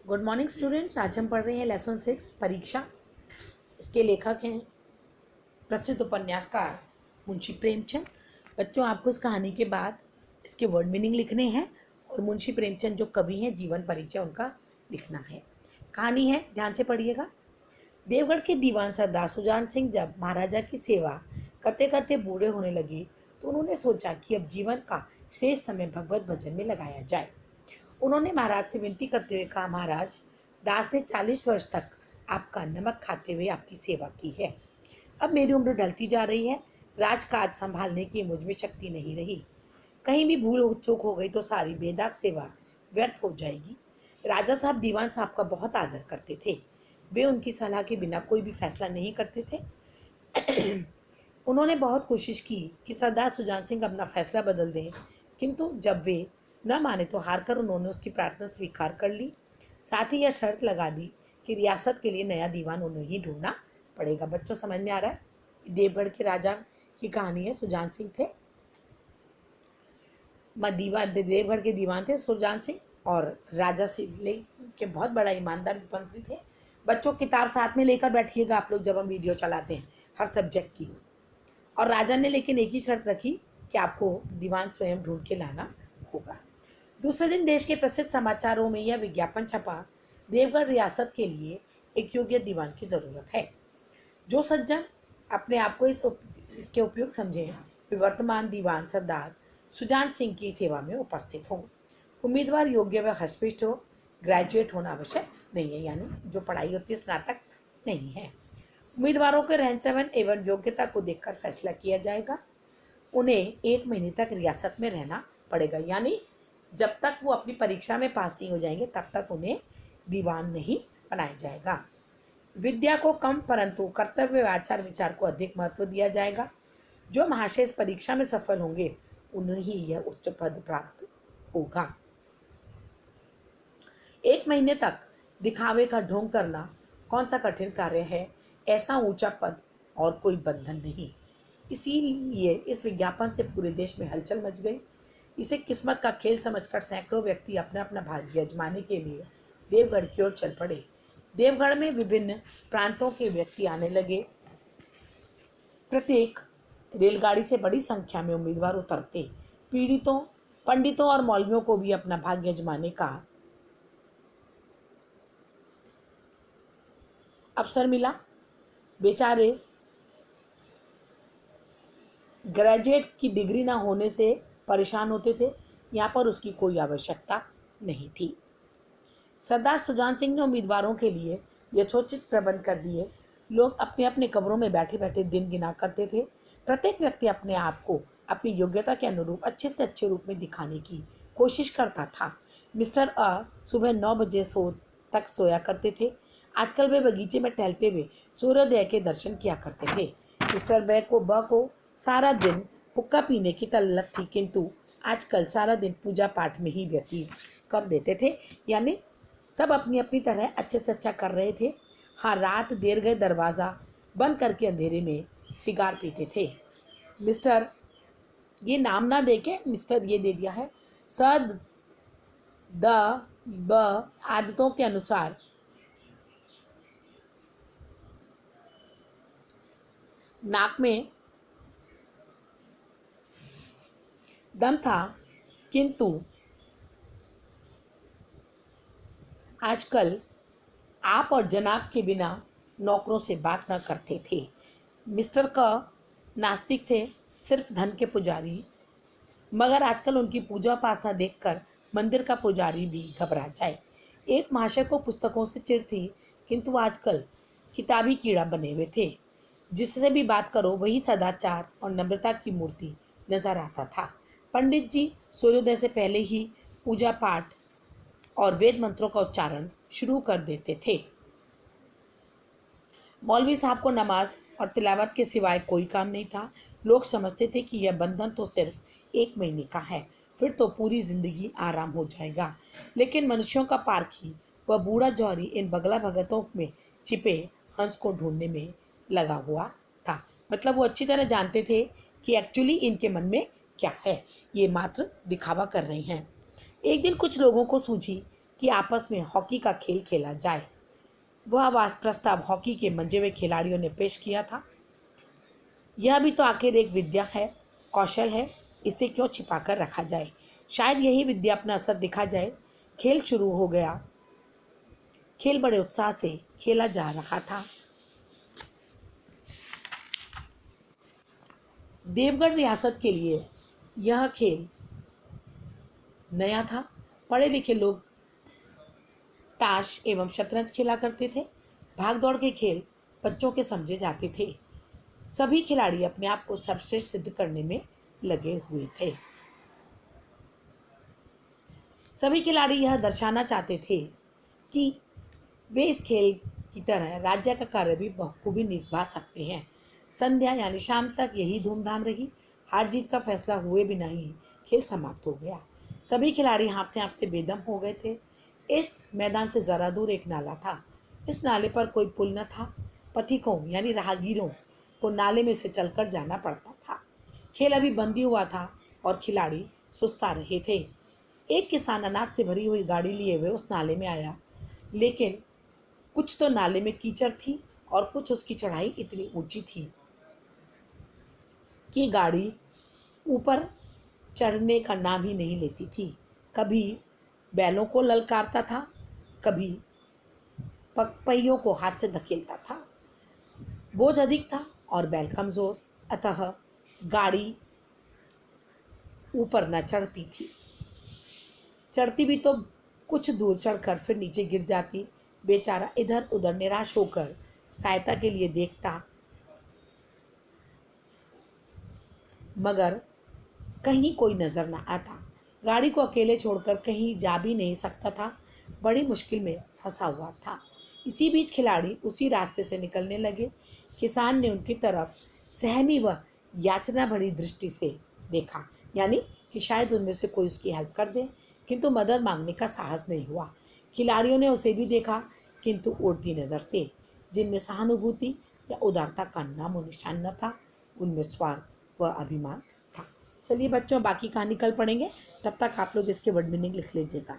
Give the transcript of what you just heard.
Good morning students. आज हम पढ़ रहे हैं लेसन 6 परीक्षा। इसके लेखक हैं प्रसिद्ध उपन्यासकार मुंशी प्रेमचंद। बच्चों, आपको इस कहानी के बाद इसके वर्ड मीनिंग लिखने हैं और मुंशी प्रेमचंद जो कवि हैं जीवन परिचय उनका लिखना है। कहानी है, ध्यान से पढ़िएगा। देवगढ़ के दीवान सरदार सुजान सिंह जब महाराजा की सेवा करते करते बूढ़े होने लगे तो उन्होंने सोचा कि अब जीवन का शेष समय भगवत भजन में लगाया जाए। उन्होंने महाराज से विनती करते हुए कहा, महाराज, दास ने 40 वर्ष तक आपका नमक खाते हुए आपकी सेवा की है। अब मेरी उम्र ढलती जा रही है। राजकाज संभालने की मुझ में शक्ति नहीं रही। कहीं भी भूल चूक हो गई तो सारी बेदाग सेवा व्यर्थ हो जाएगी। राजा साहब दीवान साहब का बहुत आदर करते थे। वे उनकी सलाह के बिना कोई भी फैसला नहीं करते थे। उन्होंने बहुत कोशिश की कि सरदार सुजान सिंह अपना फैसला बदल दें, किंतु जब वे न माने तो हार कर उन्होंने उसकी प्रार्थना स्वीकार कर ली। साथ ही यह शर्त लगा दी कि रियासत के लिए नया दीवान उन्हें ही ढूंढना पड़ेगा। बच्चों, समझ में आ रहा है? देवगढ़ के राजा की कहानी है। सुजान सिंह थे, देवगढ़ के दीवान थे सुजान सिंह, और राजा सिले के बहुत बड़ा ईमानदार मंत्री थे। बच्चों, किताब साथ में लेकर बैठिएगा आप लोग जब हम वीडियो चलाते हैं हर सब्जेक्ट की। और राजा ने लेकिन एक ही शर्त रखी कि आपको दीवान स्वयं ढूंढ के लाना होगा। दूसरे दिन देश के प्रसिद्ध समाचारों में यह विज्ञापन छपा, देवगढ़ रियासत के लिए एक योग्य दीवान की जरूरत है। जो सज्जन अपने आप को इसके उपयोग समझें, वे वर्तमान दीवान सरदार सुजान सिंह की सेवा में उपस्थित हों। उम्मीदवार योग्य व हष्टपुष्ट हो, ग्रेजुएट होना आवश्यक नहीं है, यानी जो पढ़ाई होती है स्नातक नहीं है। उम्मीदवारों के रहन सहन एवं योग्यता को देखकर फैसला किया जाएगा। उन्हें 1 महीने तक रियासत में रहना पड़ेगा, यानी जब तक वो अपनी परीक्षा में पास नहीं हो जाएंगे तब तक उन्हें दीवान नहीं बनाया जाएगा। विद्या को कम परंतु कर्तव्य व आचार विचार को अधिक महत्व दिया जाएगा। जो महाशय इस परीक्षा में सफल होंगे उन्हें ही यह उच्च पद प्राप्त होगा। 1 महीने तक दिखावे का ढोंग करना कौन सा कठिन कार्य है? ऐसा ऊंचा पद और कोई बंधन नहीं। इसीलिए इस विज्ञापन से पूरे देश में हलचल मच गई। इसे किस्मत का खेल समझकर सैकड़ों व्यक्ति अपना अपना भाग्य आजमाने के लिए देवगढ़ की ओर चल पड़े। देवगढ़ में विभिन्न प्रांतों के व्यक्ति आने लगे। प्रत्येक रेलगाड़ी से बड़ी संख्या में उम्मीदवार उतरते। पीड़ितों, पंडितों और मौलवियों को भी अपना भाग्य आजमाने का अवसर मिला। बेचारे ग्रेजुएट की डिग्री ना होने से परेशान होते थे, यहाँ पर उसकी कोई आवश्यकता नहीं थी। सरदार सुजान सिंह ने उम्मीदवारों के लिए यथोचित प्रबंध कर दिए। लोग अपने अपने कमरों में बैठे बैठे दिन गिना करते थे। प्रत्येक व्यक्ति अपने आप को अपनी योग्यता के अनुरूप अच्छे से अच्छे रूप में दिखाने की कोशिश करता था। मिस्टर सुबह 9 बजे तक सोया करते थे। आजकल वे बगीचे में टहलते हुए सूर्योदय के दर्शन किया करते थे। मिस्टर को सारा दिन हुक्का पीने की तल्लत थी, किंतु आजकल सारा दिन पूजा पाठ में ही व्यतीत कर देते थे। यानी सब अपनी अपनी तरह अच्छे से अच्छा कर रहे थे। हाँ, रात देर गए दरवाज़ा बंद करके अंधेरे में सिगार पीते थे। मिस्टर, ये नाम ना दे के मिस्टर ये दे दिया है। सद द ब आदतों के अनुसार नाक में दम था, किंतु आजकल आप और जनाब के बिना नौकरों से बात न करते थे। मिस्टर का नास्तिक थे, सिर्फ धन के पुजारी, मगर आजकल उनकी पूजा उपासना देखकर मंदिर का पुजारी भी घबरा जाए। एक महाशय को पुस्तकों से चिढ़ थी, किंतु आजकल किताबी कीड़ा बने हुए थे। जिससे भी बात करो वही सदाचार और नम्रता की मूर्ति नजर आता था। पंडित जी सूर्योदय से पहले ही पूजा पाठ और वेद मंत्रों का उच्चारण शुरू कर देते थे। मौलवी साहब को नमाज और तिलावत के सिवाय कोई काम नहीं था। लोग समझते थे कि यह बंधन तो सिर्फ 1 महीने का है, फिर तो पूरी जिंदगी आराम हो जाएगा। लेकिन मनुष्यों का पारखी वह बूढ़ा जौहरी इन बगला भगतों में छिपे हंस को ढूंढने में लगा हुआ था। मतलब वो अच्छी तरह जानते थे कि एक्चुअली इनके मन में क्या है, ये मात्र दिखावा कर रहे हैं। एक दिन कुछ लोगों को सूझी कि आपस में हॉकी का खेल खेला जाए। वह प्रस्ताव हॉकी के मंजे हुए खिलाड़ियों ने पेश किया था। यह भी तो आखिर एक विद्या है, कौशल है, इसे क्यों छिपा कर रखा जाए। शायद यही विद्या अपना असर दिखा जाए। खेल शुरू हो गया। खेल बड़े उत्साह से खेला जा रहा था। देवगढ़ रियासत के लिए यह खेल नया था। पढ़े लिखे लोग ताश एवं शतरंज खेला करते थे। भाग दौड़ के खेल बच्चों के समझे जाते थे। सभी खिलाड़ी अपने आप को सर्वश्रेष्ठ सिद्ध करने में लगे हुए थे। सभी खिलाड़ी यह दर्शाना चाहते थे कि वे इस खेल की तरह राज्य का कार्य भी बखूबी निभा सकते हैं। संध्या यानी शाम तक यही धूमधाम रही। हार जीत का फैसला हुए बिना ही खेल समाप्त हो गया। सभी खिलाड़ी हाँफते हाँफते बेदम हो गए थे। इस मैदान से जरा दूर एक नाला था। इस नाले पर कोई पुल न था। पथिकों यानी राहगीरों को नाले में से चलकर जाना पड़ता था। खेल अभी बंद ही हुआ था और खिलाड़ी सुस्ता रहे थे। एक किसान अनाज से भरी हुई गाड़ी लिए हुए उस नाले में आया, लेकिन कुछ तो नाले में कीचड़ थी और कुछ उसकी चढ़ाई इतनी ऊंची थी कि गाड़ी ऊपर चढ़ने का नाम ही नहीं लेती थी। कभी बैलों को ललकारता था, कभी पहियों को हाथ से धकेलता था। बोझ अधिक था और बैल कमजोर, अतः गाड़ी ऊपर न चढ़ती थी। चढ़ती भी तो कुछ दूर चढ़कर फिर नीचे गिर जाती। बेचारा इधर उधर निराश होकर सहायता के लिए देखता, मगर कहीं कोई नजर न आता। गाड़ी को अकेले छोड़कर कहीं जा भी नहीं सकता था। बड़ी मुश्किल में फंसा हुआ था। इसी बीच खिलाड़ी उसी रास्ते से निकलने लगे। किसान ने उनकी तरफ सहमी व याचना भरी दृष्टि से देखा, यानी कि शायद उनमें से कोई उसकी हेल्प कर दे, किंतु मदद मांगने का साहस नहीं हुआ। खिलाड़ियों ने उसे भी देखा, किंतु उड़ती नज़र से, जिनमें सहानुभूति या उदारता का नामो निशान न था। उनमें स्वार्थ व अभिमान था। चलिए बच्चों, बाकी कहानी कल पढ़ेंगे। तब तक आप लोग इसके वर्ड मीनिंग लिख लीजिएगा।